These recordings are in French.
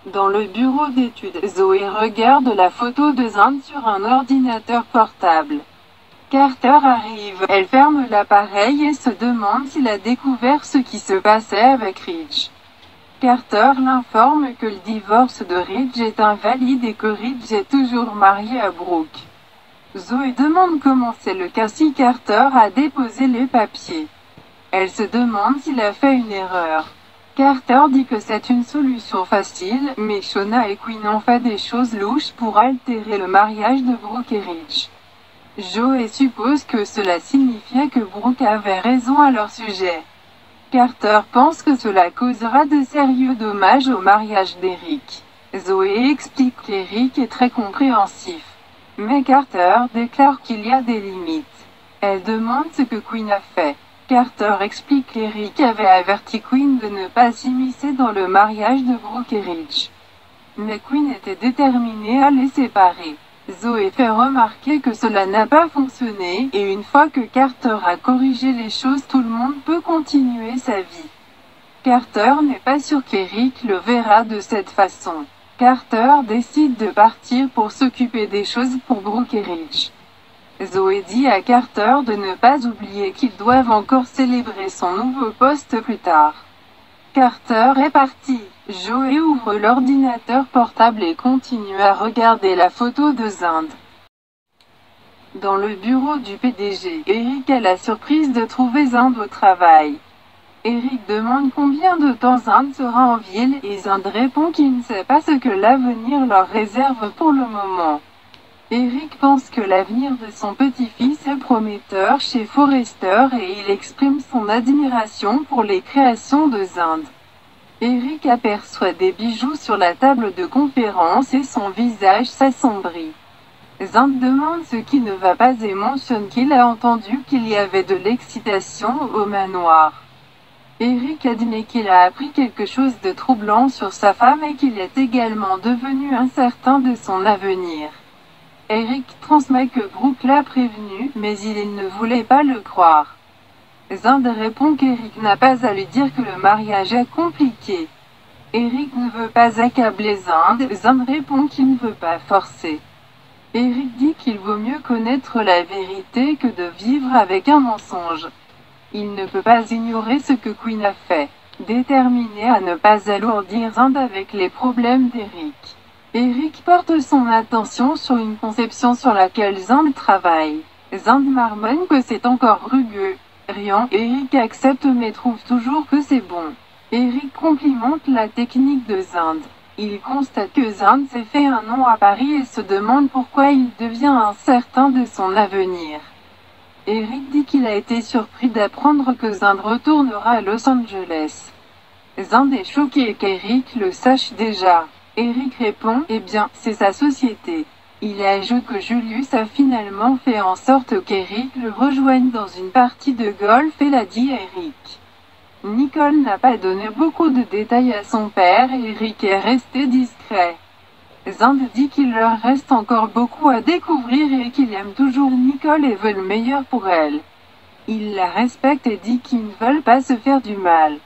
Dans le bureau d'études, Zoé regarde la photo de Zand sur un ordinateur portable. Carter arrive. Elle ferme l'appareil et se demande s'il a découvert ce qui se passait avec Ridge. Carter l'informe que le divorce de Ridge est invalide et que Ridge est toujours marié à Brooke. Zoé demande comment c'est le cas si Carter a déposé les papiers. Elle se demande s'il a fait une erreur. Carter dit que c'est une solution facile, mais Shona et Quinn ont fait des choses louches pour altérer le mariage de Brooke et Ridge. Joey suppose que cela signifiait que Brooke avait raison à leur sujet. Carter pense que cela causera de sérieux dommages au mariage d'Eric. Zoé explique qu'Eric est très compréhensif. Mais Carter déclare qu'il y a des limites. Elle demande ce que Quinn a fait. Carter explique qu'Eric avait averti Quinn de ne pas s'immiscer dans le mariage de Brooke et Ridge. Mais Quinn était déterminée à les séparer. Zoé fait remarquer que cela n'a pas fonctionné, et une fois que Carter a corrigé les choses, tout le monde peut continuer sa vie. Carter n'est pas sûr qu'Eric le verra de cette façon. Carter décide de partir pour s'occuper des choses pour Brooke et Ridge. Zoé dit à Carter de ne pas oublier qu'ils doivent encore célébrer son nouveau poste plus tard. Carter est parti. Joey ouvre l'ordinateur portable et continue à regarder la photo de Zand. Dans le bureau du PDG, Eric a la surprise de trouver Zand au travail. Eric demande combien de temps Zand sera en ville et Zand répond qu'il ne sait pas ce que l'avenir leur réserve pour le moment. Eric pense que l'avenir de son petit-fils est prometteur chez Forrester et il exprime son admiration pour les créations de Zand. Eric aperçoit des bijoux sur la table de conférence et son visage s'assombrit. Zand demande ce qui ne va pas et mentionne qu'il a entendu qu'il y avait de l'excitation au manoir. Eric admet qu'il a appris quelque chose de troublant sur sa femme et qu'il est également devenu incertain de son avenir. Eric transmet que Brooke l'a prévenu, mais il ne voulait pas le croire. Zand répond qu'Eric n'a pas à lui dire que le mariage est compliqué. Eric ne veut pas accabler Zand. Zand répond qu'il ne veut pas forcer. Eric dit qu'il vaut mieux connaître la vérité que de vivre avec un mensonge. Il ne peut pas ignorer ce que Quinn a fait, déterminé à ne pas alourdir Zand avec les problèmes d'Eric. Eric porte son attention sur une conception sur laquelle Zand travaille. Zand marmonne que c'est encore rugueux. Riant, Eric accepte mais trouve toujours que c'est bon. Eric complimente la technique de Zand. Il constate que Zand s'est fait un nom à Paris et se demande pourquoi il devient incertain de son avenir. Eric dit qu'il a été surpris d'apprendre que Zand retournera à Los Angeles. Zand est choqué qu'Eric le sache déjà. Eric répond, eh bien, c'est sa société. Il ajoute que Julius a finalement fait en sorte qu'Eric le rejoigne dans une partie de golf et l'a dit à Eric. Nicole n'a pas donné beaucoup de détails à son père et Eric est resté discret. Zand dit qu'il leur reste encore beaucoup à découvrir et qu'il aime toujours Nicole et veut le meilleur pour elle. Il la respecte et dit qu'ils ne veulent pas se faire du mal.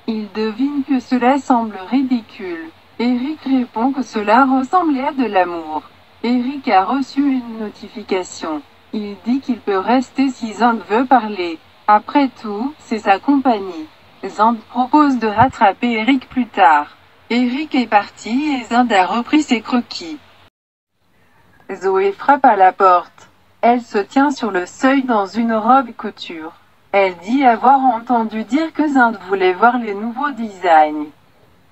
Il devine que cela semble ridicule. Eric répond que cela ressemblait à de l'amour. Eric a reçu une notification. Il dit qu'il peut rester si Zand veut parler. Après tout, c'est sa compagnie. Zand propose de rattraper Eric plus tard. Eric est parti et Zand a repris ses croquis. Zoé frappe à la porte. Elle se tient sur le seuil dans une robe couture. Elle dit avoir entendu dire que Zand voulait voir les nouveaux designs.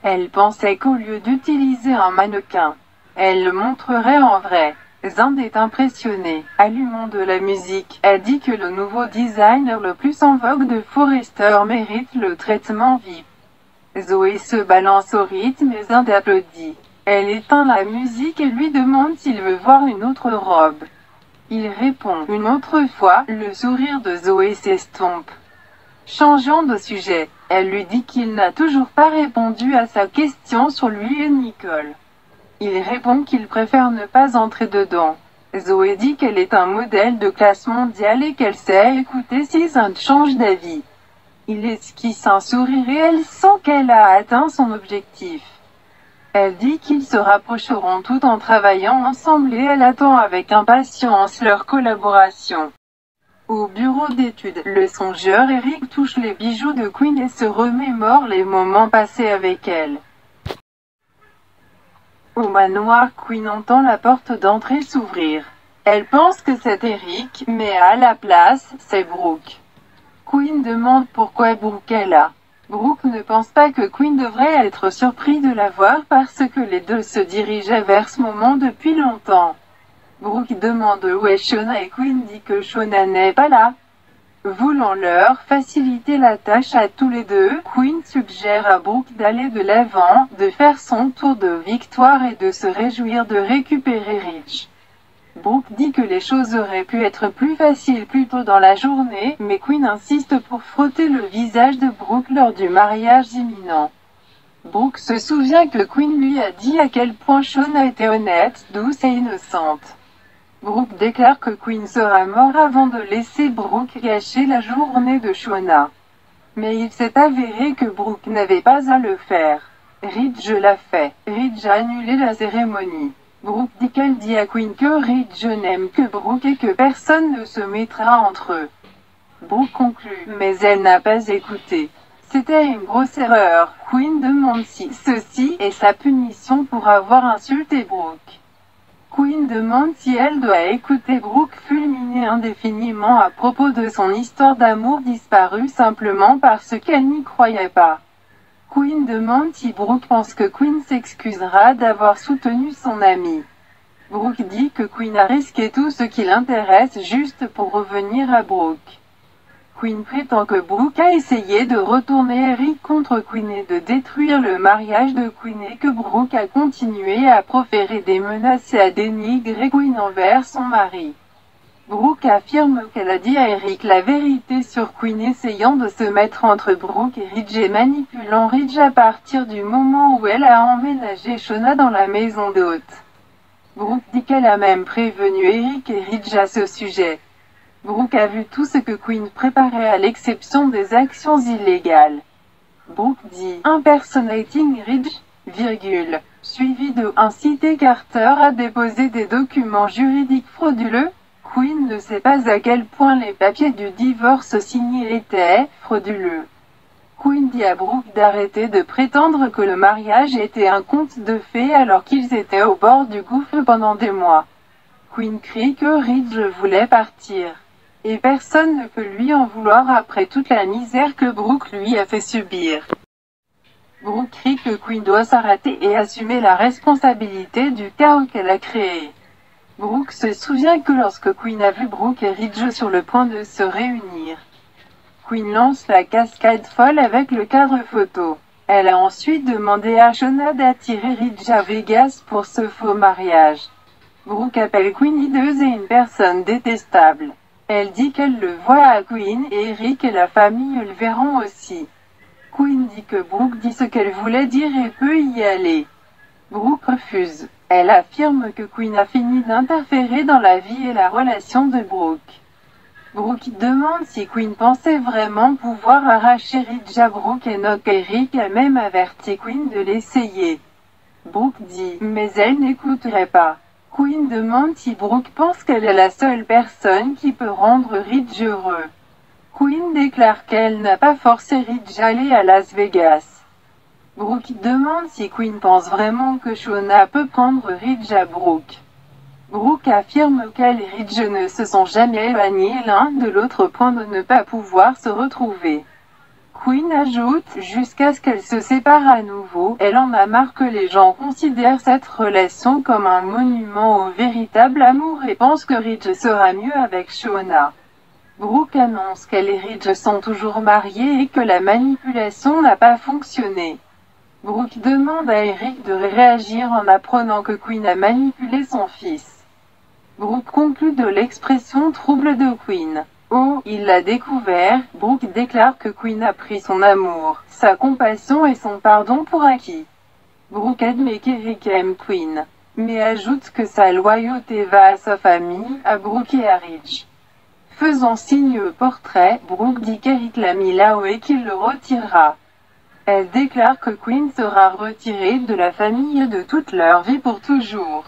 Elle pensait qu'au lieu d'utiliser un mannequin, elle le montrerait en vrai. Zand est impressionnée. Allumons de la musique. Elle dit que le nouveau designer le plus en vogue de Forrester mérite le traitement VIP. Zoé se balance au rythme et Zand applaudit. Elle éteint la musique et lui demande s'il veut voir une autre robe. Il répond. Une autre fois, le sourire de Zoé s'estompe. Changeant de sujet, elle lui dit qu'il n'a toujours pas répondu à sa question sur lui et Nicole. Il répond qu'il préfère ne pas entrer dedans. Zoé dit qu'elle est un modèle de classe mondiale et qu'elle sait écouter si Zand change d'avis. Il esquisse un sourire et elle sent qu'elle a atteint son objectif. Elle dit qu'ils se rapprocheront tout en travaillant ensemble et elle attend avec impatience leur collaboration. Au bureau d'études, le songeur Eric touche les bijoux de Queen et se remémore les moments passés avec elle. Au manoir, Queen entend la porte d'entrée s'ouvrir. Elle pense que c'est Eric, mais à la place, c'est Brooke. Queen demande pourquoi Brooke est là. Brooke ne pense pas que Queen devrait être surpris de la voir parce que les deux se dirigeaient vers ce moment depuis longtemps. Brooke demande où est Shauna et Queen dit que Shauna n'est pas là. Voulant leur faciliter la tâche à tous les deux, Queen suggère à Brooke d'aller de l'avant, de faire son tour de victoire et de se réjouir de récupérer Rich. Brooke dit que les choses auraient pu être plus faciles plus tôt dans la journée, mais Queen insiste pour frotter le visage de Brooke lors du mariage imminent. Brooke se souvient que Queen lui a dit à quel point Shauna était honnête, douce et innocente. Brooke déclare que Queen sera mort avant de laisser Brooke gâcher la journée de Shauna. Mais il s'est avéré que Brooke n'avait pas à le faire. Ridge l'a fait. Ridge a annulé la cérémonie. Brooke dit qu'elle dit à Queen que Ridge n'aime que Brooke et que personne ne se mettra entre eux. Brooke conclut, mais elle n'a pas écouté. C'était une grosse erreur. Queen demande si ceci est sa punition pour avoir insulté Brooke. Queen demande si elle doit écouter Brooke fulminer indéfiniment à propos de son histoire d'amour disparue simplement parce qu'elle n'y croyait pas. Queen demande si Brooke pense que Queen s'excusera d'avoir soutenu son ami. Brooke dit que Queen a risqué tout ce qui l'intéresse juste pour revenir à Brooke. Queen prétend que Brooke a essayé de retourner Eric contre Queen et de détruire le mariage de Queen et que Brooke a continué à proférer des menaces et à dénigrer Queen envers son mari. Brooke affirme qu'elle a dit à Eric la vérité sur Queen essayant de se mettre entre Brooke et Ridge et manipulant Ridge à partir du moment où elle a emménagé Shauna dans la maison d'hôte. Brooke dit qu'elle a même prévenu Eric et Ridge à ce sujet. Brooke a vu tout ce que Queen préparait à l'exception des actions illégales. Brooke dit « impersonating Ridge, suivi de « inciter Carter à déposer des documents juridiques frauduleux ». Queen ne sait pas à quel point les papiers du divorce signés étaient frauduleux. Queen dit à Brooke d'arrêter de prétendre que le mariage était un conte de fées alors qu'ils étaient au bord du gouffre pendant des mois. Queen crie que Ridge voulait partir. Et personne ne peut lui en vouloir après toute la misère que Brooke lui a fait subir. Brooke crie que Queen doit s'arrêter et assumer la responsabilité du chaos qu'elle a créé. Brooke se souvient que lorsque Queen a vu Brooke et Ridge sur le point de se réunir, Queen lance la cascade folle avec le cadre photo. Elle a ensuite demandé à Shauna d'attirer Ridge à Vegas pour ce faux mariage. Brooke appelle Queen hideuse et une personne détestable. Elle dit qu'elle le voit à Queen et Eric et la famille le verront aussi. Queen dit que Brooke dit ce qu'elle voulait dire et peut y aller. Brooke refuse. Elle affirme que Queen a fini d'interférer dans la vie et la relation de Brooke. Brooke demande si Queen pensait vraiment pouvoir arracher Ridge à Brooke et note qu'Eric a même averti Queen de l'essayer. Brooke dit « mais elle n'écouterait pas ». Queen demande si Brooke pense qu'elle est la seule personne qui peut rendre Ridge heureux. Queen déclare qu'elle n'a pas forcé Ridge à aller à Las Vegas. Brooke demande si Queen pense vraiment que Shauna peut prendre Ridge à Brooke. Brooke affirme qu'elle et Ridge ne se sont jamais éloignés l'un de l'autre au point de ne pas pouvoir se retrouver. Queen ajoute, jusqu'à ce qu'elle se sépare à nouveau, elle en a marre que les gens considèrent cette relation comme un monument au véritable amour et pense que Ridge sera mieux avec Shauna. Brooke annonce qu'elle et Ridge sont toujours mariés et que la manipulation n'a pas fonctionné. Brooke demande à Eric de réagir en apprenant que Queen a manipulé son fils. Brooke conclut de l'expression trouble de Queen. Oh, il l'a découvert. Brooke déclare que Queen a pris son amour, sa compassion et son pardon pour acquis. Brooke admet qu'Eric aime Queen, mais ajoute que sa loyauté va à sa famille, à Brooke et à Ridge. Faisant signe au portrait, Brooke dit qu'Eric l'a mis là-haut et qu'il le retirera. Elle déclare que Quinn sera retirée de la famille de toute leur vie pour toujours.